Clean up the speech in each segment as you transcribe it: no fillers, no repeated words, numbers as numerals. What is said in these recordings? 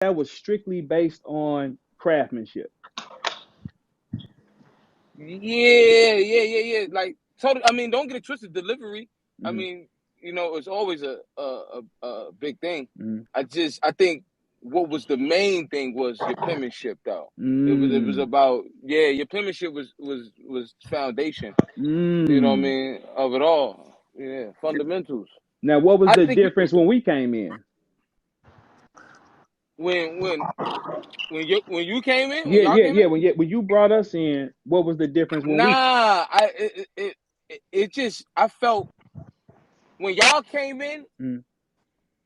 that was strictly based on craftsmanship. Yeah. Like, totally. I mean, don't get it twisted. Delivery. I Mm-hmm. mean, it's always a big thing. Mm-hmm. I think what was the main thing was your penmanship, though. It was Mm. about, your penmanship was foundation. You know what I Mm. mean, of it all. Yeah, fundamentals. Now, what was I the think difference when we came in? when when when you came in, when Yeah, y'all yeah, came yeah. in. When you brought us in, what was the difference when we? Nah, it just, I felt when y'all came in, Mm.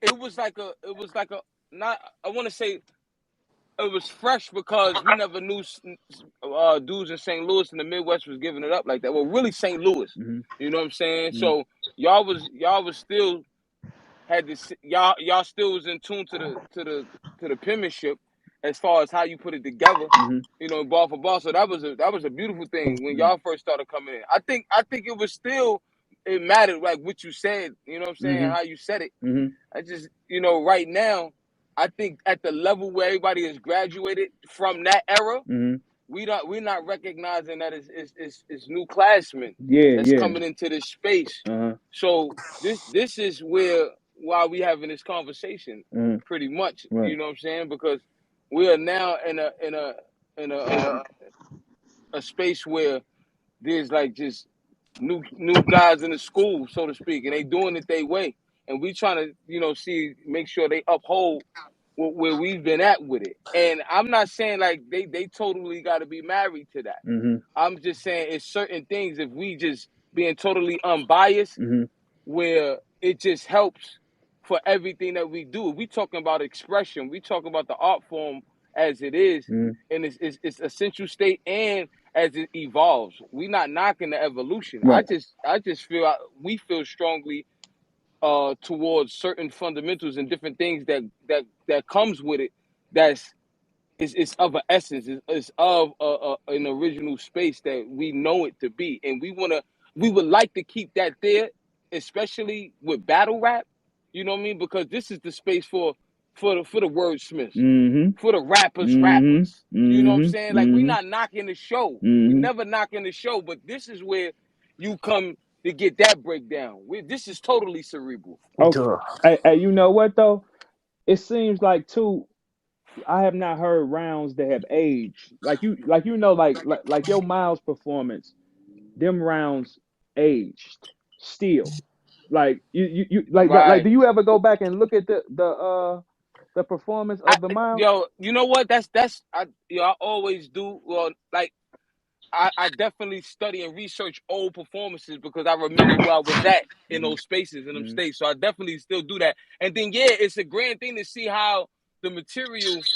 it was like a not, I want to say it was fresh because we never knew dudes in St. Louis and the Midwest was giving it up like that. Well, really St. Louis, Mm-hmm. you know what I'm saying? Mm-hmm. So y'all was still had this, y'all still was in tune to the penmanship as far as how you put it together, Mm-hmm. ball for ball. So that was a beautiful thing when y'all first started coming in. I think it was still, it mattered like what you said, you know what I'm saying, Mm-hmm. how you said it. Mm-hmm. I just, right now, I think at the level where everybody has graduated from that era, Mm-hmm. we're not recognizing that it's new classmen Yeah, that's yeah. coming into this space. Uh-huh. So this is why we having this conversation, Mm-hmm. pretty much. Right. You know what I'm saying? Because we are now in a space where there's like just new guys in the school, so to speak, and they doing it their way, and we trying to make sure they uphold where we've been at with it. And I'm not saying like they totally got to be married to that. Mm-hmm. I'm just saying it's certain things, if we just being totally unbiased, Mm-hmm. where it just helps for everything that we do. We talking about expression. We talking about the art form as it is, Mm-hmm. in its essential state, and as it evolves. We not knocking the evolution. I Right. just feel, we feel strongly towards certain fundamentals and different things that comes with it. That's It's of an essence. It's of an original space that we know it to be, and we would like to keep that there, especially with battle rap. You know what I mean? Because this is the space for the wordsmiths, Mm-hmm. for the rappers, Mm-hmm. rappers. You know what I'm saying? Mm-hmm. Like, we Mm-hmm. not knocking the show. We Mm-hmm. never knocking the show, but this is where you come to get that breakdown. This is totally cerebral. Okay. Duh. Hey, you know what though? It seems like too. I have not heard rounds that have aged like your Miles performance. Them rounds aged still. Like like Right. do you ever go back and look at the performance I, of the Miles? yo, you know what? I always do. Well, like, I definitely study and research old performances because I remember where I was at in Mm-hmm. those spaces, in them Mm-hmm. states. So I definitely still do that. And then, yeah, it's a grand thing to see how the material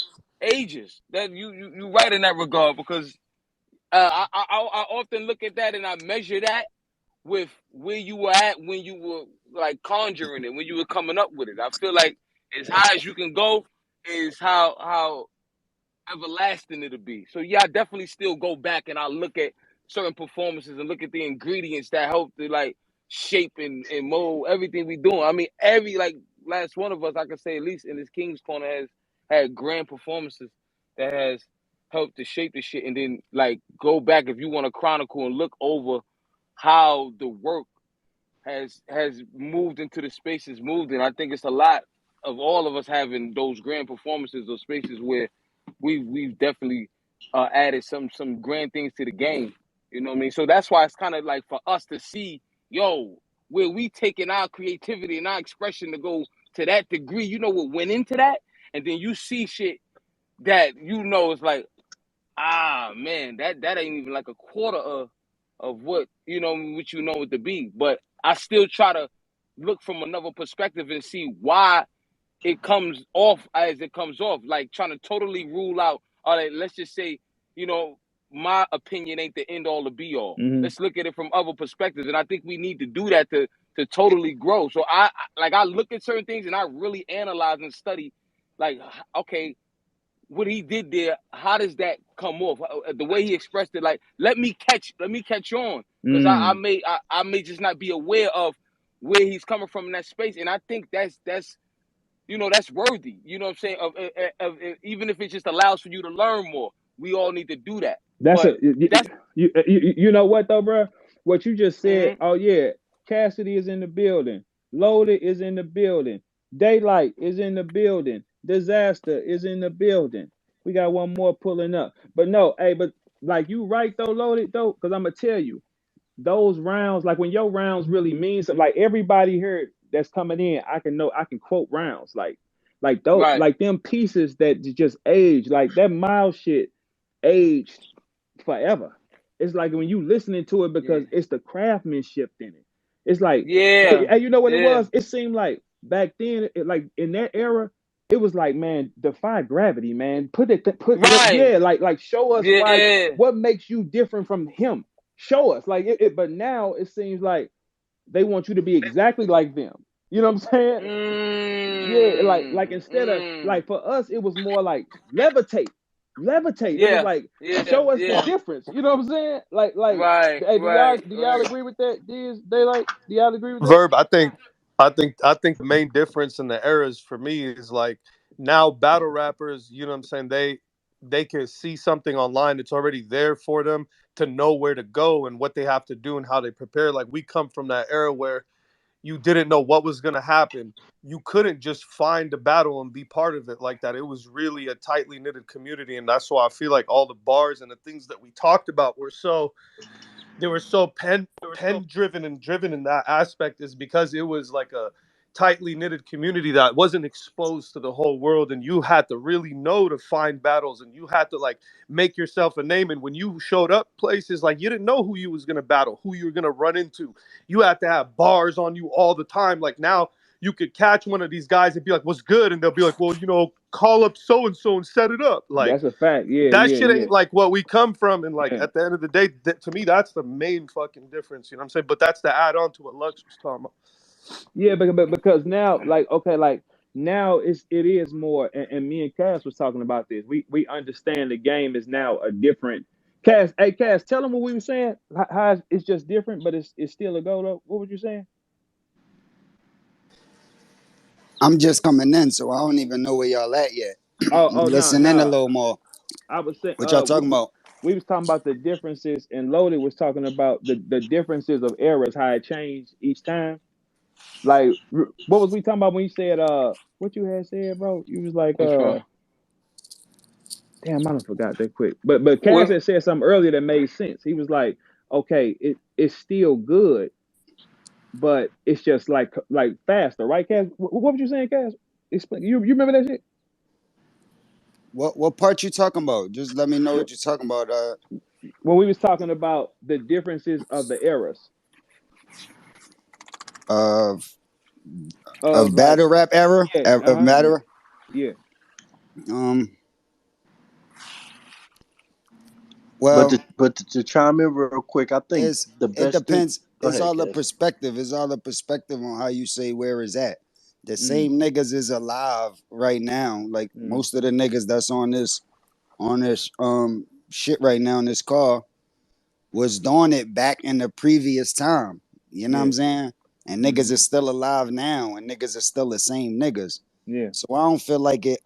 ages. That you right in that regard, because I often look at that and I measure that with where you were at when you were like conjuring it, when you were coming up with it. I feel like as high as you can go is how everlasting it'll be. So yeah, I definitely still go back and I look at certain performances and look at the ingredients that help to like shape and mold everything we doing. I mean, every like last one of us, I can say at least in this King's Corner, has had grand performances that has helped to shape the shit, and then like go back if you want to chronicle and look over how the work has moved into the spaces moved in. I think it's a lot of all of us having those grand performances, those spaces where we've definitely added some grand things to the game. You know what I mean? So that's why it's kind of like for us to see, yo, where we taking our creativity and our expression to go to that degree. You know what went into that, and then you see shit that is like, man, that ain't even like a quarter of what it to be. But I still try to look from another perspective and see why it comes off as it comes off. Like, trying to totally rule out, all right, let's just say, you know, my opinion ain't the end all to be all. Mm-hmm. Let's look at it from other perspectives. And I think we need to do that to totally grow. So I look at certain things and I really analyze and study, like, okay, what he did there, how does that come off? The way he expressed it, like, let me catch on, because I, I Mm. may I may just not be aware of where he's coming from in that space. And I think that's that's worthy. You know what I'm saying? Even if it just allows for you to learn more, we all need to do that. That's But a you, that's you know what though, bro? What you just said. mm-hmm. Oh yeah, Cassidy is in the building. Loaded is in the building. Daylyt is in the building. Dizaster is in the building. We got one more pulling up. But no, hey, but like you right though, Loaded though, because I'm gonna tell you those rounds, like when your rounds really mean something, like everybody here that's coming in, I can quote rounds, like those, Right. like them pieces that just age, like that Miles shit aged forever. It's like when you listening to it Yeah. because it's the craftsmanship in it. It's like, Yeah. and you know what it Yeah. was? It seemed like back then, like in that era, it was like, man, defy gravity, man. Right. Yeah, like show us why, Yeah. what makes you different from him. Show us, like but now it seems like they want you to be exactly like them. You know what I'm saying? Yeah, like instead of Mm. like for us, it was more like levitate, levitate. It was Yeah. like Yeah. show us the Yeah. difference. You know what I'm saying? Like, Right. hey, Right. do y'all Right. agree with that? Daylyt, do y'all agree with that? Verb, I think the main difference in the eras for me is like now battle rappers, you know what I'm saying, they can see something online, it's already there for them to know where to go and what they have to do and how they prepare. Like we come from that era where you didn't know what was going to happen. You couldn't just find a battle and be part of it like that. It was really a tightly knitted community, and that's why I feel like all the bars and the things that we talked about were so, they were so pen driven and driven in that aspect, is because it was like a tightly knitted community that wasn't exposed to the whole world, and you had to really know to find battles, and you had to like make yourself a name. And when you showed up places, like you didn't know who you was going to battle, who you were going to run into. You had to have bars on you all the time. Like now you could catch one of these guys and be like, what's good, and they'll be like, well, call up so and so and set it up. Like That's a fact. Yeah, that yeah, shit yeah, ain't like what we come from. And like yeah, at the end of the day, to me, that's the main fucking difference. You know what I'm saying? But that's the add on to what Lux was talking about. yeah. But because now, like, okay, like now it is more. And me and Cass was talking about this. We understand the game is now a different. Cass, hey Cass, tell them what we were saying. How it's just different, but it's still a go though. What were you saying? I'm just coming in, so I don't even know where y'all at yet. Oh no, Listen in a no. little more. I was saying, What y'all talking about? we was talking about the differences, and Loaded was talking about the differences of eras, how it changed each time. Like, what was we talking about when you said what you had said, bro? You was like Which one? damn, I don't forgot that quick. But Cass Well, had said something earlier that made sense. He was like, okay, it's still good, but it's just like faster, right, Cass? What was you saying, Cass? Explain. You remember that shit? What part you talking about? Just let me know what you're talking about. When we was talking about the differences of the eras Of of like, battle rap era yeah, of matter. yeah. Um. But Well, to chime in real quick, I think the it best thing. depends. Go It's ahead, all a Cass. perspective. It's all a perspective on how you say where is at. The Mm, same niggas is alive right now. Like mm, most of the niggas that's on this shit right now in this car was doing it back in the previous time. You know what yeah. I'm saying? And niggas Hmm. is still alive now, and niggas are still the same niggas. Yeah. So I don't feel like it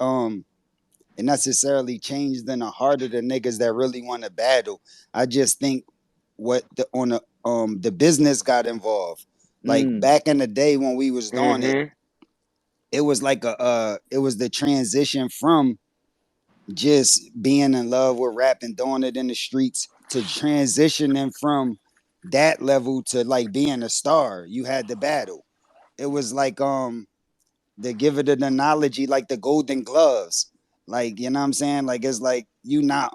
necessarily changed in the heart of the niggas that really want to battle. I just think the business got involved. Like Mm, back in the day when we was doing it, mm-hmm. it was like it was the transition from just being in love with rap and doing it in the streets to transitioning from that level to like being a star. You had the battle. It was like they give it an analogy like the golden gloves. Like, you know what I'm saying? Like it's like you not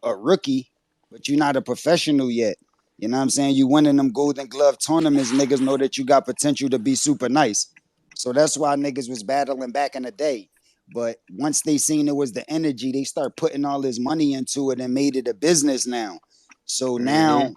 a rookie, but you not a professional yet. You know what I'm saying? You winning them golden glove tournaments, niggas know that you got potential to be super nice. So that's why niggas was battling back in the day. But once they seen it was the energy, they start putting all this money into it and made it a business now. So Mm-hmm. now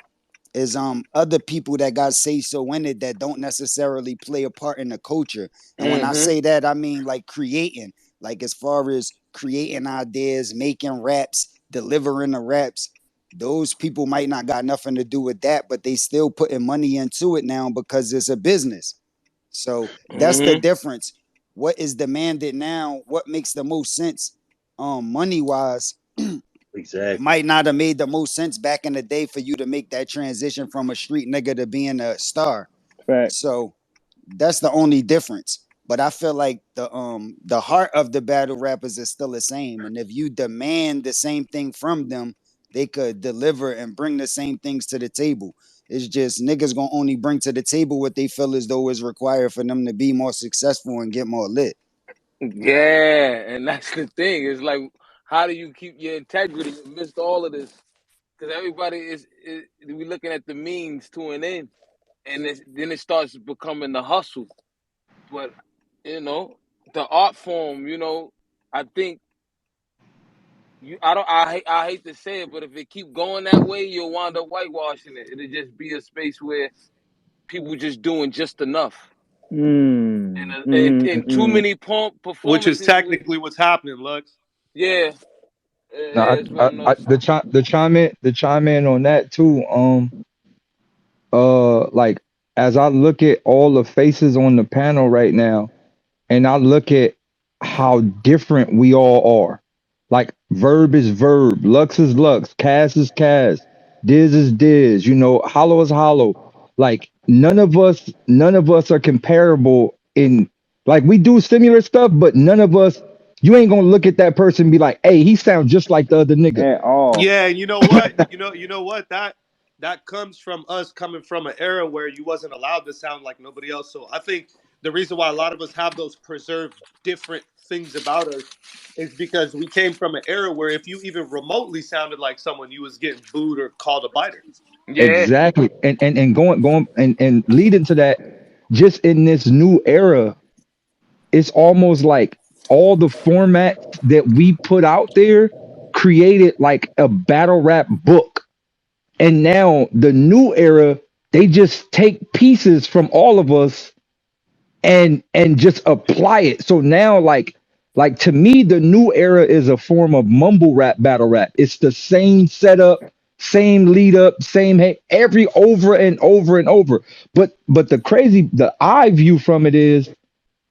is other people that got say so in it that don't necessarily play a part in the culture. And when I Mm-hmm. say that, I mean like creating, like as far as creating ideas, making raps, delivering the raps. Those people might not got nothing to do with that, but they still putting money into it now because it's a business. So that's the Mm-hmm. difference. what is demanded now, what makes the most sense, money wise, Exactly. might not have made the most sense back in the day for you to make that transition from a street nigga to being a star. Facts. So that's the only difference. But I feel like the heart of the battle rappers is still the same. And if you demand the same thing from them, they could deliver and bring the same things to the table. It's just niggas gonna only bring to the table what they feel as though is required for them to be more successful and get more lit. Yeah, and that's the thing. It's like, how do you keep your integrity amidst all of this? Because everybody is we looking at the means to an end, and then it starts becoming the hustle. But you know, the art form. I think you. I don't. I hate to say it, but if it keep going that way, you'll wind up whitewashing it. It'll just be a space where people just doing just enough, Mm, and too mm. many which is performances with. technically what's happening, Lux. Yeah, Now, that's what I noticed. the chime in on that too. Like as I look at all the faces on the panel right now, and I look at how different we all are. Like Verb is Verb, Lux is Lux, Cass is Cass, Diz is Diz. You know, Hollow is Hollow. Like none of us are comparable in. Like we do similar stuff, but none of us. You ain't gonna look at that person and be like, "Hey, he sounds just like the other nigga." At all. Yeah, and you know what? You know what? That comes from us coming from an era where you wasn't allowed to sound like nobody else. So I think the reason why a lot of us have those preserved different things about us is because we came from an era where if you even remotely sounded like someone, you was getting booed or called a biter. Yeah, Exactly. And going and leading to that, just in this new era, it's almost like all the formats that we put out there created like a battle rap book. And now the new era, they just take pieces from all of us and just apply it. So now like to me, the new era is a form of mumble rap battle rap. It's the same setup, same lead up, same every over and over and over. But the eye view from it is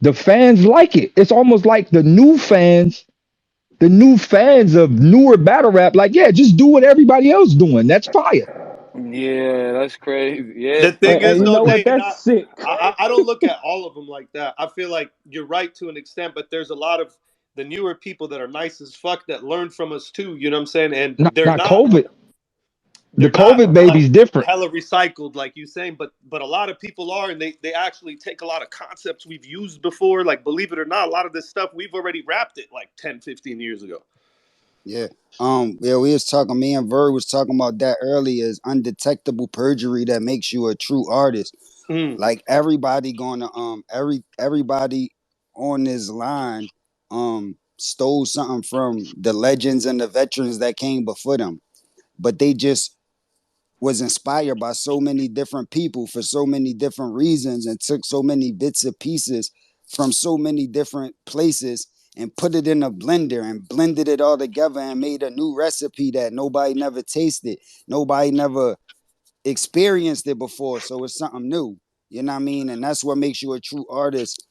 the fans like it. It's almost like the new fans of newer battle rap, like, yeah, just do what everybody else doing. That's fire. yeah, that's crazy. The Yeah, thing And is, you though, know what? Day, and That's sick. I don't look at all of them like that. I feel like you're right to an extent, but there's a lot of the newer people that are nice as fuck that learn from us too. You know what I'm saying? And they're Not not COVID. The they're not COVID like baby's different. hella recycled like you saying, but a lot of people are, and they actually take a lot of concepts we've used before. Like, believe it or not, a lot of this stuff we've already rapped it like 10, 15 years ago. Yeah. Yeah, we was talking, me and Verb was talking about that earlier, is undetectable perjury that makes you a true artist. Mm. Like everybody gonna everybody on this line stole something from the legends and the veterans that came before them. But they just was inspired by so many different people for so many different reasons and took so many bits and pieces from so many different places and put it in a blender and blended it all together and made a new recipe that nobody never tasted, nobody never experienced it before, so it's something new. You know what I mean? And that's what makes you a true artist.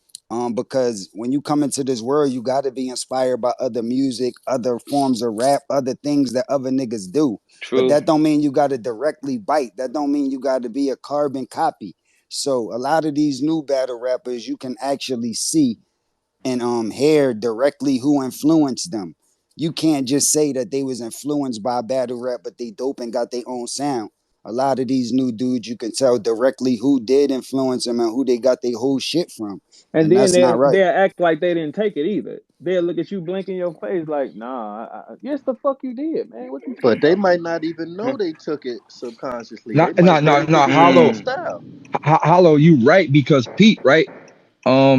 Because when you come into this world, you got to be inspired by other music, other forms of rap, other things that other niggas do. But true. that don't mean you got to directly bite. That don't mean you got to be a carbon copy. So a lot of these new battle rappers, you can actually see and hear directly who influenced them. You can't just say that they was influenced by battle rap, but they dope and got their own sound. A lot of these new dudes, you can tell directly who did influence them and who they got their whole shit from, And and then that's not right. they'll act like they didn't take it either. They'll look at you, blink in your face, like, nah, yes, the fuck you did, man. What you talking But they about? might not even know they took it subconsciously. They Not might not know they not just not using your hollow. Mm. style. Hollow, you right because Pete, right?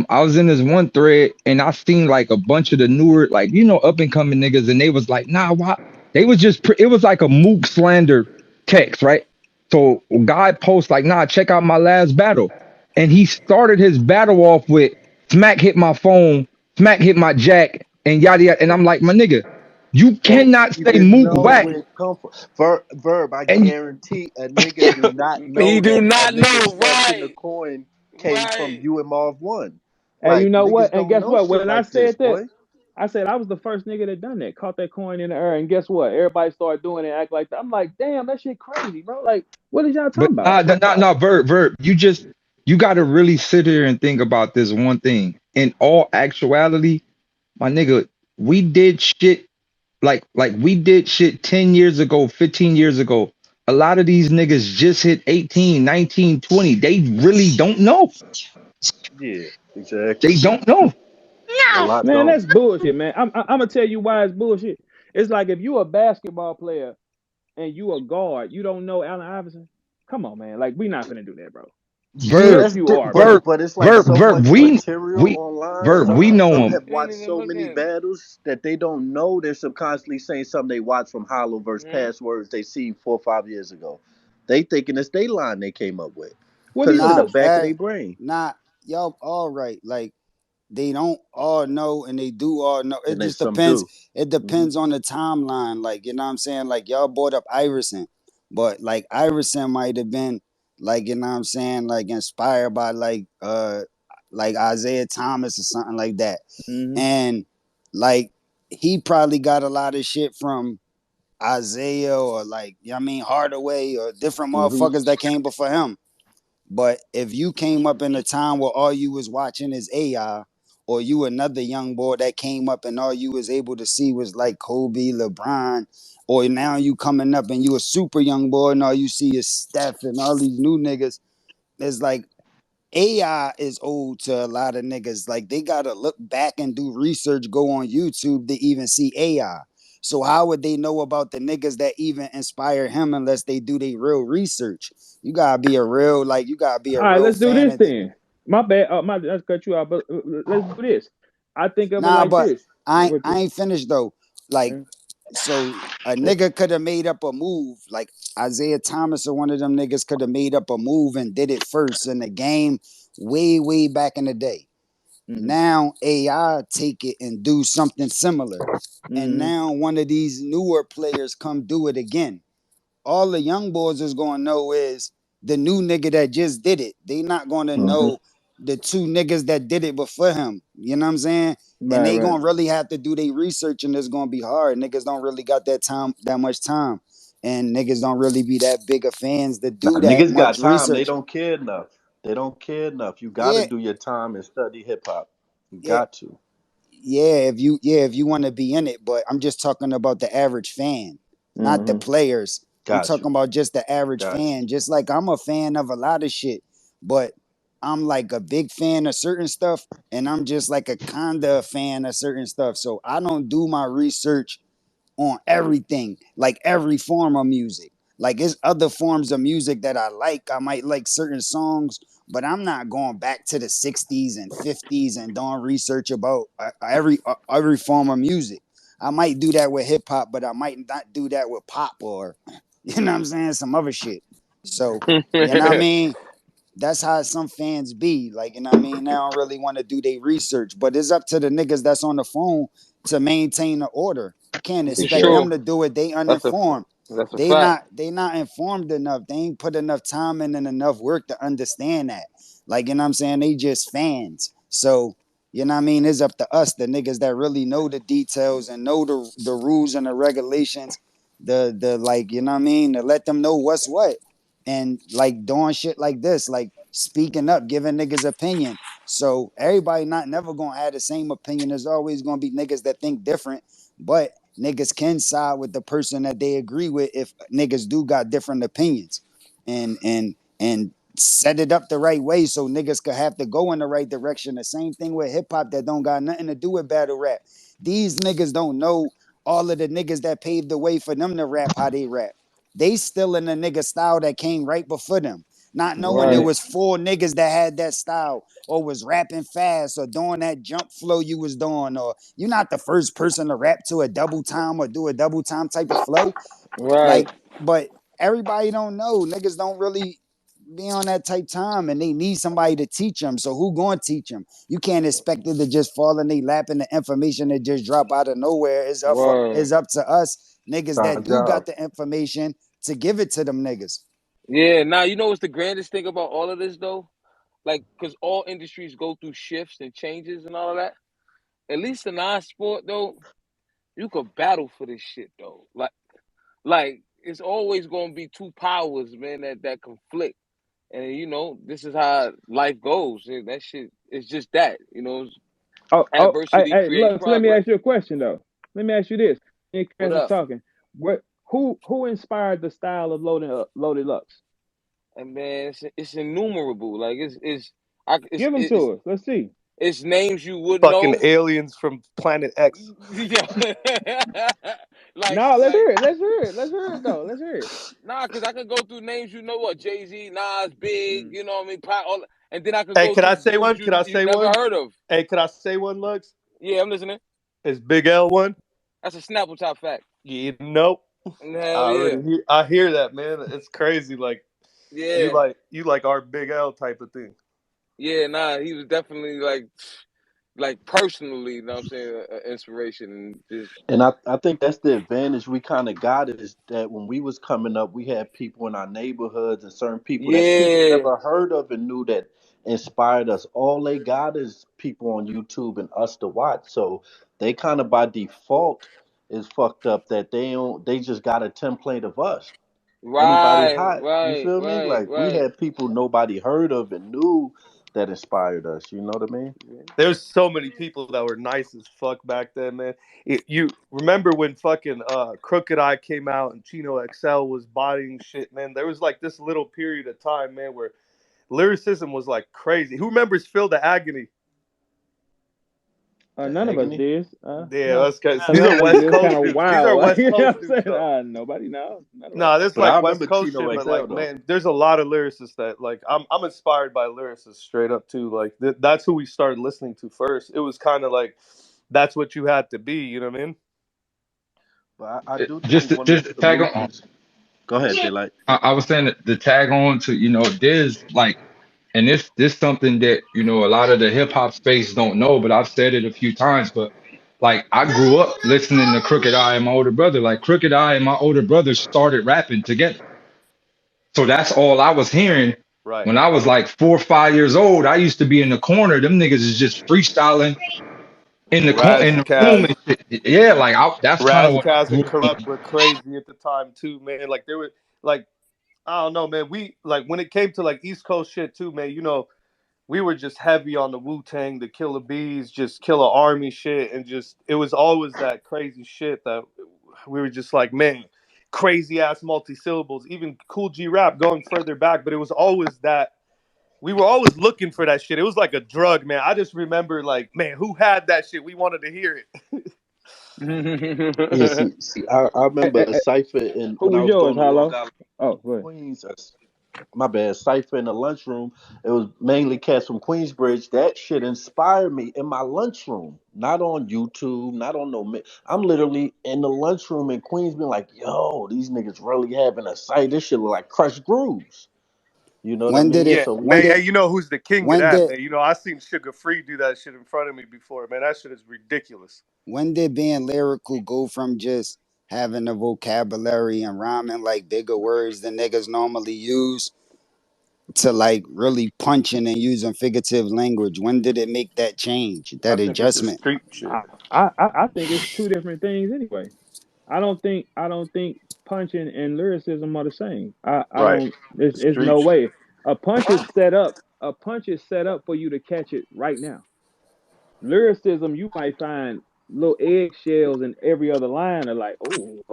I was in this one thread and I seen like a bunch of the newer, like, up and coming niggas, and they was like, nah, why? They was just, it was like a mook slander text, right? So a guy posts like, nah, check out my last battle. And he started his battle off with smack hit my phone, smack hit my jack, and yada yada. And I'm like, my nigga, you Don't cannot say even mook know whack. where it come from. Verb, I And guarantee a nigga do not He know do that a not nigga know, stepped in the right? coin came from Right. you and Marv One. And you Like know niggas what? And don't guess know what? shit When I like this, said that, boy. I said I was the first nigga that done that. Caught that coin in the air, and guess what? Everybody started doing it, act like that. I'm like, damn, that shit crazy, bro. Like, what is y'all But talking about? Verb. You got to really sit here and think about this one thing. In all actuality, my nigga, we did shit like we did shit 10 years ago, 15 years ago. A lot of these niggas just hit 18, 19, 20. They really don't know. Yeah, exactly. They don't know. A lot Man, don't. that's bullshit, man. I'm gonna tell you why it's bullshit. It's like if you a basketball player and you a guard, you don't know Allen Iverson. Come on, man. Like we not finna do that, bro. Verb, Yes, That's you are, Verb, bro. but it's like Verb, so Verb. much material We online. Verb, Some we know some him. have They ain't watched even so many looking. battles that they don't know. They're subconsciously saying something they watched from Hollow versus Mm-hmm. past words they seen 4 or 5 years ago. They thinking it's their line they came up with What do because you it's in the Not think? back of that. their brain Not y'all all right. Like they don't all know and they do all know. It and then just some depends. do. It Hmm. depends on the timeline. Like, you know what I'm saying? Like y'all brought up Iverson, but like Iverson might have been like, you know what I'm saying, like inspired by like Isaiah Thomas or something like that. Hmm. And like he probably got a lot of shit from Isaiah or like, you know what I mean, Hardaway or different Hmm. motherfuckers that came before him. But if you came up in a time where all you was watching is AI, or you another young boy that came up and all you was able to see was like Kobe, LeBron, or now you coming up and you a super young boy and all you see is Steph and all these new niggas, it's like AI is old to a lot of niggas. Like they gotta look back and do research, go on YouTube to even see AI. So how would they know about the niggas that even inspire him unless they do their real research? You gotta be a real you gotta be a All right, real let's do fan this of the then. My bad. Let's cut you out, but let's do this. I think of it nah, like but this. I What I you? ain't finished though. Like Mm, so a nigga could have made up a move. Like Isaiah Thomas or one of them niggas could have made up a move and did it first in the game way, way back in the day. mm, Now AI take it and do something similar. And mm, now one of these newer players come do it again. All the young boys is gonna know is the new nigga that just did it. They not gonna Hmm. know the two niggas that did it before him. You know what I'm saying? And right, they right. gonna really have to do their research and it's gonna be hard. Niggas don't really got that much time. And niggas don't really be that big of fans to Nah, do that niggas much got time. They research. don't care enough. They don't care enough. You got to Yeah, do your time and study hip hop. You yeah, got to. if you want to be in it, but I'm just talking about the average fan, not the Hmm. players. I'm Got talking you. about just the average Got you. fan. Just like I'm a fan of a lot of shit, but I'm like a big fan of certain stuff, and I'm just like a kinda fan of certain stuff. So I don't do my research on everything, like every form of music. Like it's other forms of music that I like. I might like certain songs, but I'm not going back to the 60s and 50s and doing research about every form of music. I might do that with hip hop, but I might not do that with pop or you know what I'm saying, some other shit. So, you know what I mean? That's how some fans be. Like, you know what I mean? They don't really want to do their research. But it's up to the niggas that's on the phone to maintain the order. You can't For expect Exactly. them sure. to do it. They That's a uninformed. that's a They fact. not they not informed enough. They ain't put enough time in and enough work to understand that. Like, you know what I'm saying? They just fans. So, you know what I mean? It's up to us, the niggas that really know the details and know the rules and the regulations, the like, you know what I mean? To let them know what's what and like doing shit like this, like speaking up, giving niggas opinion. So everybody not never gonna have the same opinion. There's always gonna be niggas that think different, but niggas can side with the person that they agree with if niggas do got different opinions, and set it up the right way so niggas could have to go in the right direction. The same thing with hip hop that don't got nothing to do with battle rap. These niggas don't know all of the niggas that paved the way for them to rap how they rap. They still in the nigga style that came right before them. Not knowing there Right. was four niggas that had that style or was rapping fast or doing that jump flow you was doing, or you're not the first person to rap to a double time or do a double time type of flow. Right. Like, but everybody don't know. Niggas don't really be on that type time and they need somebody to teach them. So who going to teach them? You can't expect it to just fall in their lap and the information that just drop out of nowhere. Word. It's up to us niggas It's our that do got job. the information to give it to them niggas. Yeah. Now you know what's the grandest thing about all of this though? like, because all industries go through shifts and changes and all of that. At least in our sport, though, you could battle for this shit, though. Like it's always gonna be two powers, man, that conflict. And this is how life goes. That shit is just that. Adversity Hey, creates Lux, let me progress. ask you a question though. Let me ask you this. Me and What Cass was up? talking. What who inspired the style of loaded Lux? And man, it's innumerable. Like it's I Give them it's to us. Let's see. it's names you would Fucking know. aliens from Planet X. Yeah. like No, let's like hear it. Let's hear it. Let's hear it though. Let's hear it. nah, cause I could go through names you know what, Jay-Z, Nas, Big, Mm. you know what I mean, and then I could Hey, go can I through say dudes one? you Can I you say never one? heard of. Hey, can I say one, Lux? Yeah, I'm listening. Is Big L one? That's a Snapple top fact. You know, Hell yeah. I hear that, man. It's crazy. Like Yeah. you like our Big L type of thing. Yeah, nah, he was definitely like personally, you know what I'm saying, inspiration and just And I think that's the advantage we kind of got is that when we was coming up, we had people in our neighborhoods and certain people that people yeah, never heard of and knew that inspired us. All they got is people on YouTube and us to watch. So they kind of by default is fucked up that they just got a template of us. Anybody right, hot, you right, feel me? right, Like we right. had people nobody heard of and knew that inspired us. You know what I mean? There's so many people that were nice as fuck back then, man. You remember when fucking Crooked Eye came out and Chino XL was bodying shit, man? There was like this little period of time, man, where lyricism was like crazy. Who remembers Phil the Agony? The None of us agony. did. Yeah, No, that's guys. These none are of us did. West It's kind Coast of dudes. These are wild. West You know Coast what I'm dudes, saying? though. Nobody. No, none of us. No, this But I like West remember Coast shit, Chino but XL like, though. man, there's a lot of lyricists that like I'm inspired by lyricists straight up too. Like that's who we started listening to first. It was kind of like that's what you had to be. You know what I mean? But I do Just think to, one of just the to tag on. solutions. Go ahead, Daylyt. I was saying that the tag on to there's like, and this something that a lot of the hip hop space don't know, but I've said it a few times. But like I grew up listening to Crooked Eye and my older brother. Like Crooked Eye and my older brother started rapping together, so that's all I was hearing. Right. When I was like 4 or 5 years old, I used to be in the corner. Them niggas is just freestyling in the room and Razzcast, shit. Yeah, like that's kind of what I Razzcast, grew and up Corrupt listening. were crazy at the time too, man. Like there were like I don't know, man. We like when it came to like East Coast shit too, man. We were just heavy on the Wu Tang, the Killer Bees, just Killer Army shit, and just it was always that crazy shit that we were just like, man, crazy ass multi syllables. Even Cool G Rap going further back, but it was always that we were always looking for that shit. It was like a drug, man. I just remember like, man, who had that shit? We wanted to hear it. Yeah, see, I remember a cipher in Who when I was was yours, going to Long Hollow? Island, Oh, go ahead. Queens. My bad, cipher in the lunchroom. It was mainly cats from Queensbridge. That shit inspired me in my lunchroom, not on YouTube, not on no. I'm literally in the lunchroom in Queens, being like, "Yo, these niggas really having a sight. This shit look like Crush Grooves." You know what I When did mean? it? Yeah, So we, When man. did? Hey, you know who's the king of When that, did? man? I seen Sugar Free do that shit in front of me before, man. That shit is ridiculous. When did being lyrical go from just having a vocabulary and rhyming like bigger words than niggas normally use to like really punching and using figurative language? When did it make that change, I that think it's the adjustment? street shit. I think it's two different things anyway. I don't think punching and lyricism are the same. I Right. don't. It's Street no shit. way. A punch is set up. A punch is set up for you to catch it right now. Lyricism, you might find little eggshells in every other line. Are like, oh,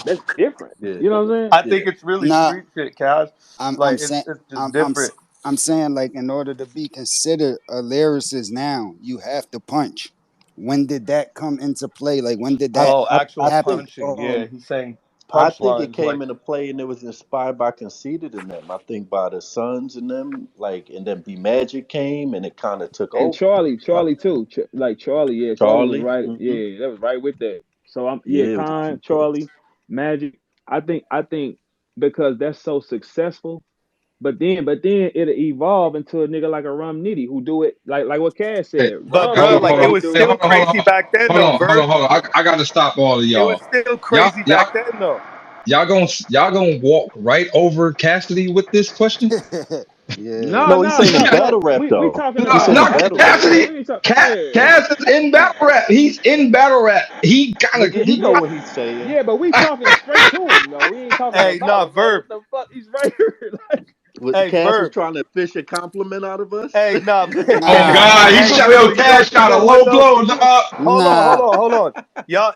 that's different. yeah, You know what I'm saying? I think yeah. it's really Nah, street shit, Kaz. I'm Like saying it's just I'm I'm different. I'm saying like in order to be considered a lyricist now, you have to punch. When did that come into play? Like when did I, that Oh, I, actual I happen? think, punching. Yeah, he's saying I think it punchlines. came Like into play and it was inspired by Conceited in them. I think by the Sons and them, like, and then B Magic came and it kind of took And over. Charlie too. Like Charlie, yeah, Charlie was Charlie, right. Yeah, that was right with that. So yeah, yeah, it was a few Con, cats. Charlie, Magic. I think because that's so successful. But then it'll evolve into a nigga like a Rum Nitty who do it like what Cass Hey, said. but Rum bro, do hold on, it like hold how it on. he was do Hey, it. still crazy back then though, Verb. hold on. I got to stop all of It was y'all. still Y'all, crazy y'all, back then though. y'all gonna walk right over Cassidy with this question? Yeah. No, No, he's no, saying in no, battle no. rap We though. talking He's No, saying about in no, battle rap. yeah. Cassidy. We ain't talk yeah. Cass is in battle rap. He's in battle rap. He kind of Nigga, you know what he's saying. Yeah, but we talking straight to him though. We ain't talking Hey, about nah, him, bro. Verb. What the fuck? He's right here. Like, Hey, Cass was Verb. trying to fish a compliment out of us. Hey, nah. Oh Nah, God, he's Hey, shot yo, yo Cash you shot a know what low though? blow, dog. nah. Hold on. Y'all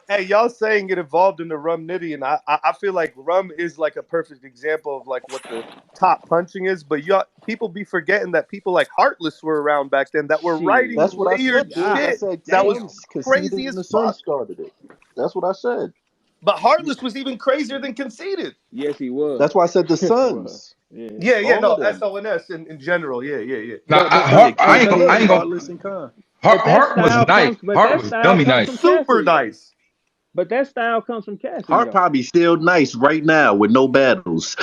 saying get involved in the rum nitty, and I feel like rum is like a perfect example of like what the top punching is. But y'all people be forgetting that people like Heartless were around back then that were writing shit. That's what I said, layered dude. I God shit said that was damn. Sons conceded crazy and as the Sun fuck. started it. That's what I said. But Heartless was even crazier than Conceited. Yes, he was. That's why I said the Yes, he was. Suns. Yeah. Yeah, All no, of them. SONS in general. Yeah. Now But Yeah, I but I Cassidy, look, ain't gonna. Heartless, and Khan. Hart was nice. Hart that was style dummy comes nice. from Super Cassidy though. nice. But that style comes from Cassidy Hart though. probably still nice right now with no battles.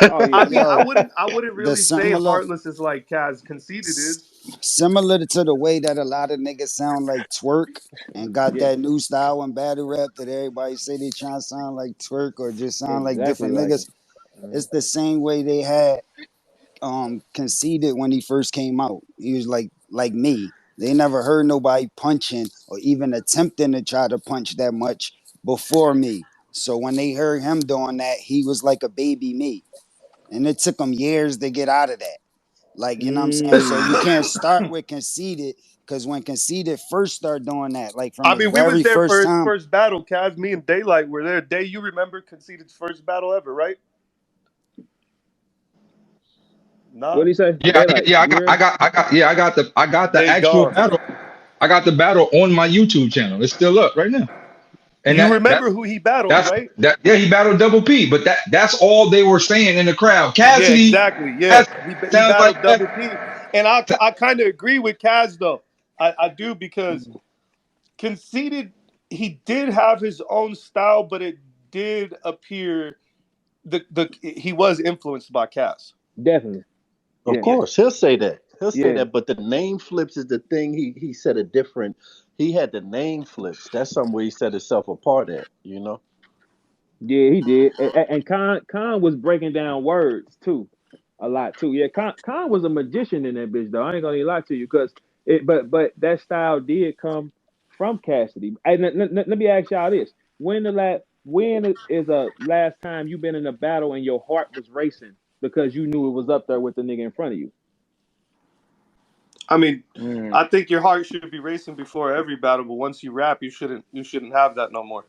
Oh I yeah, mean, no. Yo, I wouldn't the really say similar Heartless is like Kaz Conceited s- is. similar to the way that a lot of niggas sound like Twerk and got Yeah, that new style in battle rap that everybody say they trying to sound like Twerk or just sound like exactly different like niggas. him. Mhm. It's the same way they had Conceited when he first came out. He was like me. They never heard nobody punching or even attempting to try to punch that much before me. So when they heard him doing that, he was like a baby me. And it took him years to get out of that. Like, you know what I'm saying? So you Mm. can't start with Conceited because when Conceited first started doing that, like from I his mean, we was very there first for his time, first battle. Kaz, me, and Daylyt were there. Day, you remember Conceited's first battle ever, right? What Nah. do you say? Yeah, Daylight. yeah. You heard? I got the Day actual gone. battle. I got the battle on my YouTube channel. It's still up right now. And You remember who he battled, that's right? that. Yeah, he battled Double P, but that's all they were saying in the crowd. Yeah, Cassidy, exactly. Yeah, Cassidy he sounds like battled Double P, and I kind of agree with Kaz though. I do because Conceited he did have his own style, but it did appear the he was influenced by Kaz. Definitely. Of Yeah. Yeah. course, he'll say that. He'll say Yeah. that. But the name flips is the thing. He said a different. He had the name flips. That's somewhere he set himself apart at. You know. Yeah, he did. And Khan was breaking down words too, a lot too. Yeah, Khan was a magician in that bitch though. I ain't gonna even lie to you, cause but that style did come from Cassidy. And let me ask y'all this: when is a last time you been in a battle and your heart was racing because you knew it was up there with the nigga in front of you? I mean, Mm. I think your heart should be racing before every battle, but once you rap, you shouldn't have that no more.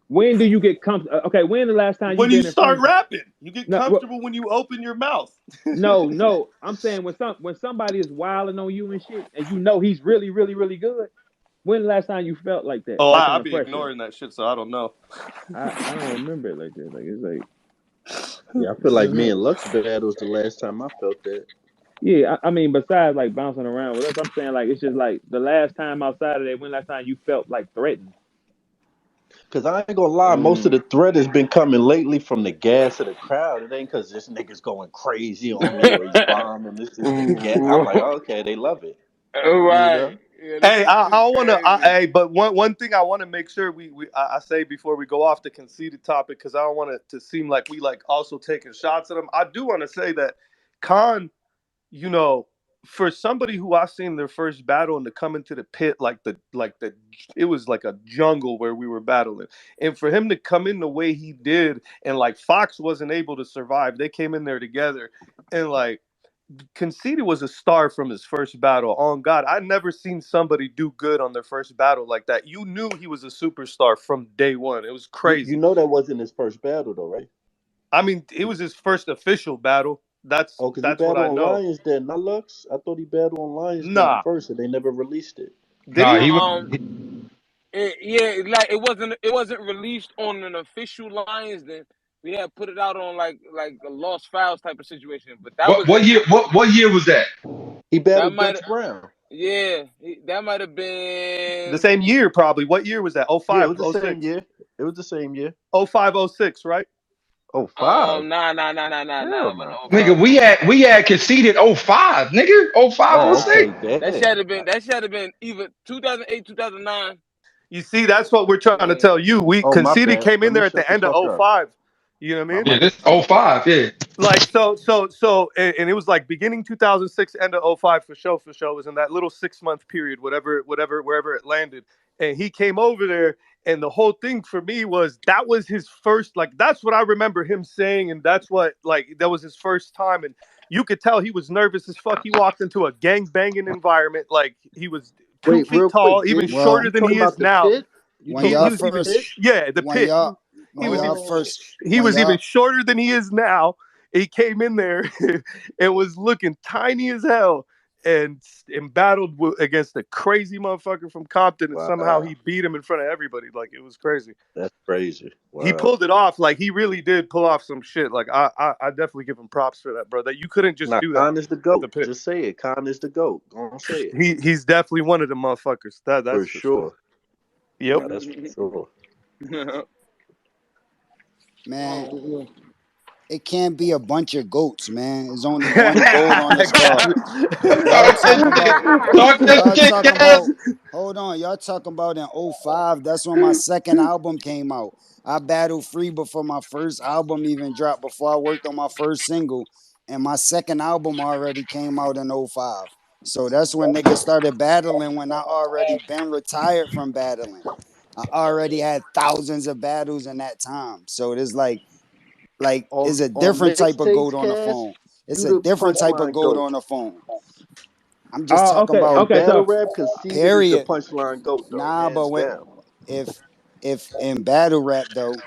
When do you get comfortable? Okay, when the last time you When you been in front start of? rapping, you get No, well, comfortable when you open your mouth. no, no. I'm saying when somebody is wilding on you and shit, and you know he's really, really, really good. When the last time you felt like that? Oh, That I kind of be pressure. ignoring that shit, so I don't know. I don't remember it like that. Like it's like Yeah, I feel I like don't me know. and Lux battles the last time I felt that. Yeah, I mean, besides like bouncing around with us, I'm saying like it's just like the last time outside of that. When last time you felt like threatened? Cause I ain't gonna lie, most of Mm. the threat has been coming lately from the gas of the crowd. It ain't cause this nigga's going crazy on me or he's bombing. This is the gas. I'm like, okay, they love it. You Right. know. Yeah, Hey, this is crazy. hey, but one thing I want to make sure I say before we go off the conceited topic, because I don't want it to seem like we like also taking shots at him. I do want to say that Khan, you know, for somebody who I seen their first battle and to come into the pit like the it was like a jungle where we were battling, and for him to come in the way he did, and like Fox wasn't able to survive, they came in there together, and like Conceited was a star from his first battle. On God, I never seen somebody do good on their first battle like that. You knew he was a superstar from day one. It was You crazy. know that wasn't his first battle though, right? I mean, it was his first official battle. That's Oh, cause he that's what battled I on know. Lions Den, not Lux. I thought he battled on Lions Den Nah, first, and they never released it. did nah, he? he was Yeah, like it wasn't released on an official Lions. Then we had put it out on like a lost files type of situation. But that was what in year what year was that? He that battled might Dutch Brown. yeah that might have The been same year, probably. What year was that? Oh Yeah, it five, was the oh same six, year. It was the same year. oh five, oh six, right? Oh, 05? nah. Hell It wasn't no. oh Nigga, 05. we had conceded '05, nigga. Oh five, oh Oh, six. okay, That should damn. have been that should have been either 2008, 2009. You see, that's what we're trying to Yeah. tell you. We Oh, my Conceited bad. came Let in me there at shut the the end of fuck oh up. 05. You know what I My mean? Yeah, money. this 05, yeah. Like and it was like beginning 2006, end of '05 for sure. For sure, it was in that little 6 month period, whatever, wherever it landed. And he came over there, and the whole thing for me was that was his first. Like that's what I remember him saying, and that's what like that was his first time. And you could tell he was nervous as fuck. He walked into a gang banging environment, like he was two Wait, feet real tall, quick. even Did Well, shorter you than talking he is about the now. pit? You when talking He y'all about was the even pit? first, yeah, the when pit. y'all, He when was y'all even Oh, first, he when was even y'all, shorter than he is now. He came in there and was looking tiny as hell and battled against a crazy motherfucker from Compton, and somehow wow. he beat him in front of everybody. Like it was crazy. That's crazy. He Wow. pulled it off. Like he really did pull off some shit. Like I definitely give him props for that, bro. That you couldn't just Now, do that Khan is the at the GOAT. pit. Just say it. Khan is the GOAT. Go on, say it. He's definitely one of the motherfuckers. That's For for sure. sure. Yep. That's for sure. man, it can't be a bunch of goats, man. There's only one goat on the squad. Y'all Talk talk that about, shit. Talk that y'all shit, talking about, Cass. hold on, y'all talking about in '05. That's when my second album came out. I battled free before my first album even dropped, before I worked on my first single. And my second album already came out in '05. So that's when niggas started battling when I already been retired from battling. I already had thousands of battles in that time. So it is like it's a On different type of mixtapes, goat on the Cass, phone. It's you a the different type of punchline goat GOAT. on the phone. I'm just talking Okay, about And okay. battle So, rap conceded is the period. punchline GOAT though, Nah, but hands when down. if if in battle rap though,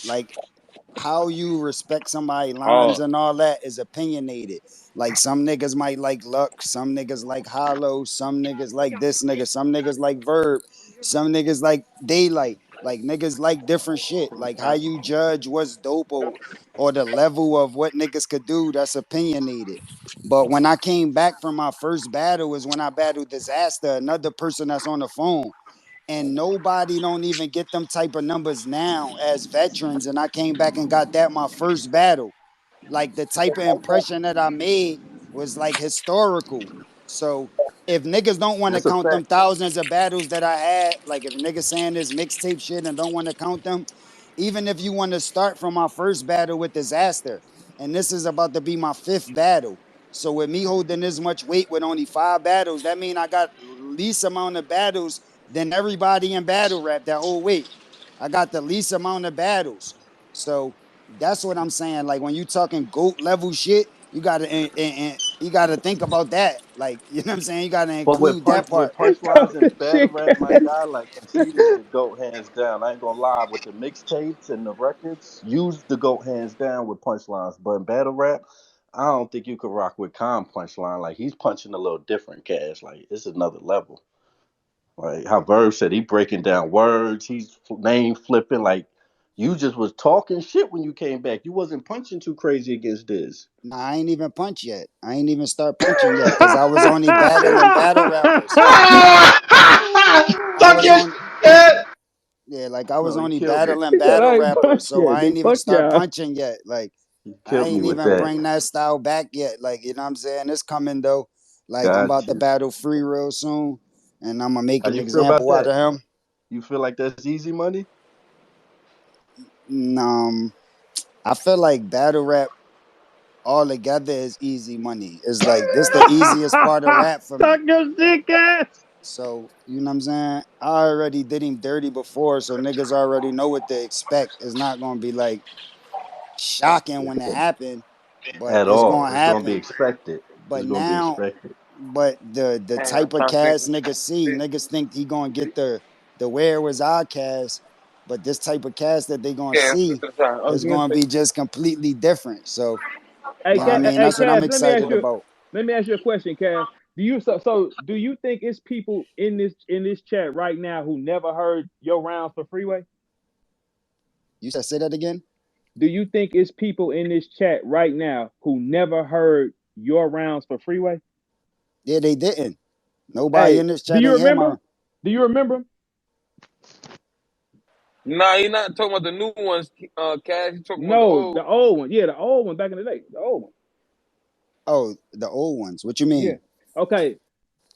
like how you respect somebody's lines Oh, and all that is opinionated. Like some niggas might like Luck, some niggas like Hollow, some niggas like this nigga, some niggas like Verb, some niggas like Daylyt. Like niggas like different shit. Like how you judge what's dope or the level of what niggas could do, that's opinionated. But when I came back from my first battle is when I battled Dizaster, another person that's on the phone, and nobody don't even get them type of numbers now as veterans. And I came back and got that my first battle. Like the type of impression that I made was like historical. So if niggas don't want to That's a count them fact. thousands of battles that I had, like if niggas saying this mixtape shit and don't want to count them, even if you want to start from my first battle with Dizaster, and this is about to be my fifth battle. So with me holding this much weight with only 5 battles, that mean I got least amount of battles than everybody in battle rap that whole week. I got the least amount of battles. So that's what I'm saying. Like when you talking GOAT level shit, you gotta you gotta think about that. Like, you know what I'm saying? You gotta But include that with part. punchlines and battle shit, rap, my guy, like conceded the GOAT hands down. I ain't gonna lie, with the mixtapes and the records, use the GOAT hands down with punchlines. But in battle rap, I don't think you could rock with Khan punchline. Like he's punching a little different, Cash. Like it's another level. Like how Verb said, he breaking down words, he's name flipping. Like you just was talking shit when you came back. You wasn't punching too crazy against this. Nah, I ain't even punch yet. I ain't even start punching yet because I was only battling battle rappers. I Talk was your on shit. Yeah, like I was No, he only killed me. battling he said, battle I ain't rappers, punch so yet. I Then ain't even fuck start y'all. punching yet. Like He I killed me ain't with even that. bring that style back yet. Like, you know what I'm saying? It's coming though. Like I'm Got about to you. battle free real soon, and I'm gonna make How an you feel about example out that? of him. You feel like that's easy money? Um, I feel like battle rap all together is easy money. It's like this the easiest part of rap for Talk me. your dick ass. So you know what I'm saying? I already did him dirty before, so niggas already know what to expect. It's not gonna be like shocking when it happened, but At it's all. gonna It's gonna be happen. expected. But It's gonna be now, expected. but the damn, I'm type of trying to think. cast niggas see, niggas think he gonna get the where was our cast, but this type of cast that they gonna Yeah, see I was is gonna gonna say. be just completely different. So Hey, you know what I mean? Hey, That's what I'm Cass. excited about. Let me ask you a question, Cass. Do you think it's people in this chat right now who never heard your rounds for Freeway? You said say that again? Do you think it's people in this chat right now who never heard your rounds for Freeway? Yeah, they didn't. Nobody Hey, in this do chat you ain't hear remember? my. Do you remember? Nah, you're not talking about the new ones, Cash. You're talking about the No, old. the old one. Yeah, the old one back in the day. The old one. Oh, the old ones. What you Yeah. mean? Okay.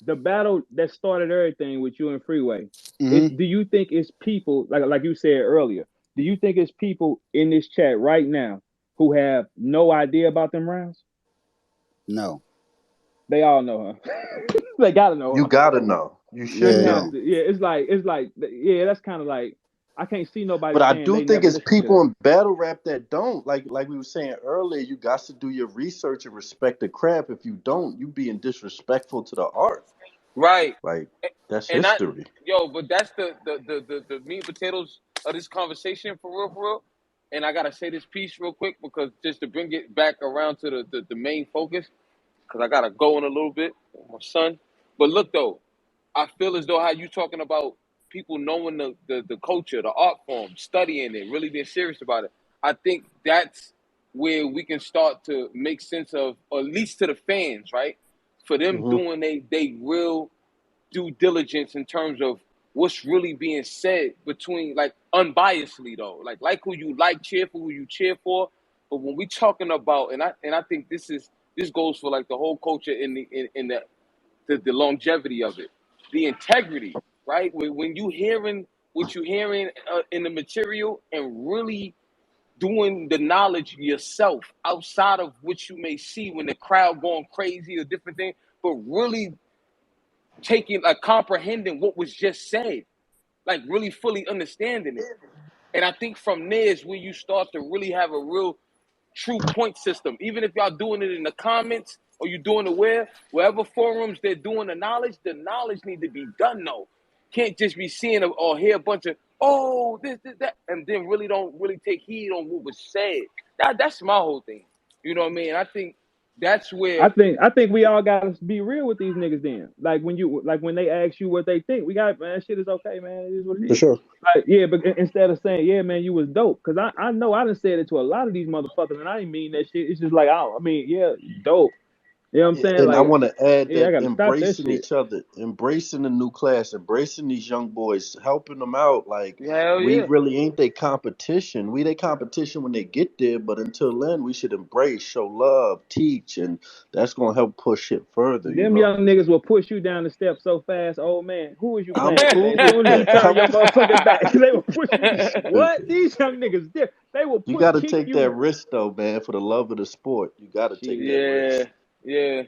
The battle that started everything with you and Freeway. Hmm. Do you think it's people like you said earlier? Do you think it's people in this chat right now who have no idea about them rounds? No. They all know her. They gotta know You her. gotta know. You should You Yeah. have know. to. Yeah, it's like yeah, that's kind of like I can't see nobody But I saying do they think never it's listened to people that. in battle rap that don't. Like we were saying earlier, you got to do your research and respect the craft. If you don't, you being disrespectful to the art. Right. Like that's And I, history. yo, but that's the meat and potatoes of this conversation for real, for real. And I gotta say this piece real quick because just to bring it back around to the main focus, because I gotta go in a little bit with my son. But look though, I feel as though how you talking about people knowing the culture, the art form, studying it, really being serious about it. I think that's where we can start to make sense of, or at least to the fans, right? For them Hmm. doing they real due diligence in terms of what's really being said between like unbiasedly though, like who you like, cheer for who you cheer for. But when we talking about, and I think this goes for like the whole culture in the longevity of it, the integrity, right? When you hearing what you hearing in the material and really doing the knowledge yourself outside of what you may see when the crowd going crazy or different things, but really taking like comprehending what was just said, like really fully understanding it. And I think from there is where you start to really have a real true point system. Even if y'all doing it in the comments or you doing it wherever forums they're doing the knowledge need to be done though. Can't just be seeing or hear a bunch of this that, and then really don't really take heed on what was said. That's my whole thing. You know what I mean? I think that's where I think we all gotta be real with these niggas then. Like when they ask you what they think, we got man, shit is okay, man. It is what it For is. sure. Like, yeah, but instead of saying, yeah, man, you was dope, because I know I done said it to a lot of these motherfuckers, and I ain't mean that shit. It's just like, I mean, yeah, dope. You know what I'm saying? And I Like, want to add yeah, I that gotta stop that embracing shit. each other, embracing the new class, embracing these young boys, helping them out. Like hell we yeah. really ain't their competition. We their competition when they get there, but until then, we should embrace, show love, teach, and that's gonna help push it further. You Them know, young niggas will push you down the steps so fast, old man. Who is you I'm playing with, cool man? with Soon as you that. turn your motherfucking back, they will push you. Shoot. What? These young niggas did. They will You got to kick take that you. risk though, man, for the love of the sport. You got to take that Shit. Yeah, risk. yeah.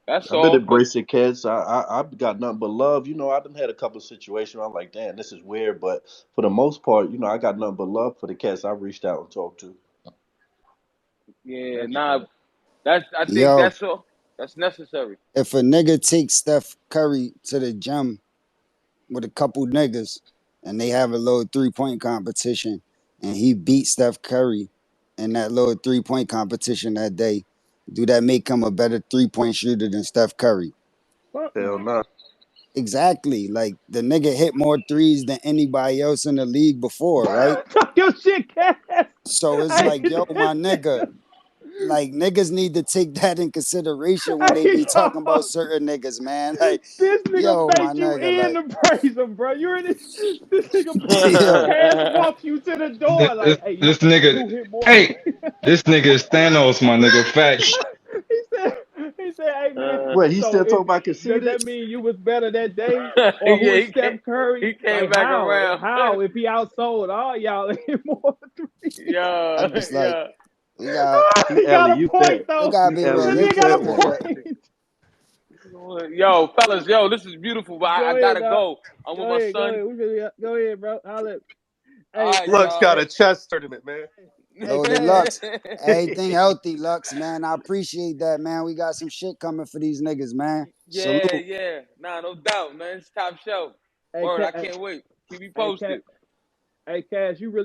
That's I've been all. But embracing kids. I've got nothing but love. You know, I done had a couple of situations where I'm like, damn, this is weird. But for the most part, you know, I got nothing but love for the cats I reached out and talked to. yeah, That's nah. right. I think Yo, that's all. That's necessary. if a nigga takes Steph Curry to the gym with a couple niggas and they have a little 3-point competition and he beats Steph Curry in that little 3-point competition that day, do that make him a better 3-point shooter than Steph Curry? Fuck Hell no. no. Exactly. Like the nigga hit more threes than anybody else in the league before, right? Talk your shit, Cass. So it's Hey, like, yo, this my nigga, nigga. like niggas need to take that in consideration when they Hey, be talking about yo. certain niggas, man. Like, This nigga yo, my thanked you nigga, in like, to praise him, bro. You're in this nigga. yo, Cass walks you to the door This, like, hey, this yo, nigga, who hit more? hey, this nigga is Thanos, my nigga. Facts. he said, hey man, Wait, he so still talking about does conceded? that mean you was better that day? Or who Yeah, is Steph Curry? he came Like back how? around. How if he outsold all y'all in more three? I Yeah, just like, yeah. we got, He He got a alley you point that. we though. gotta He be The alley you nigga got realistic that a with one. shit. point. Yo, fellas, yo, this is beautiful, but I Go ahead, gotta dog. go. I'm with my Go son. ahead. Go ahead, bro. Holla. All Hey, right, hey, Lux y'all. got hey, a chess tournament, man. hey, Loaded Cass. Lux. Everything healthy, Lux, man. I appreciate that, man. We got some shit coming for these niggas, man. Yeah, Salute. yeah. Nah, no doubt, man. It's top shelf. Hey, Word, I Hey, can't wait. Keep me hey, Cass. posted. Hey, Cass. You really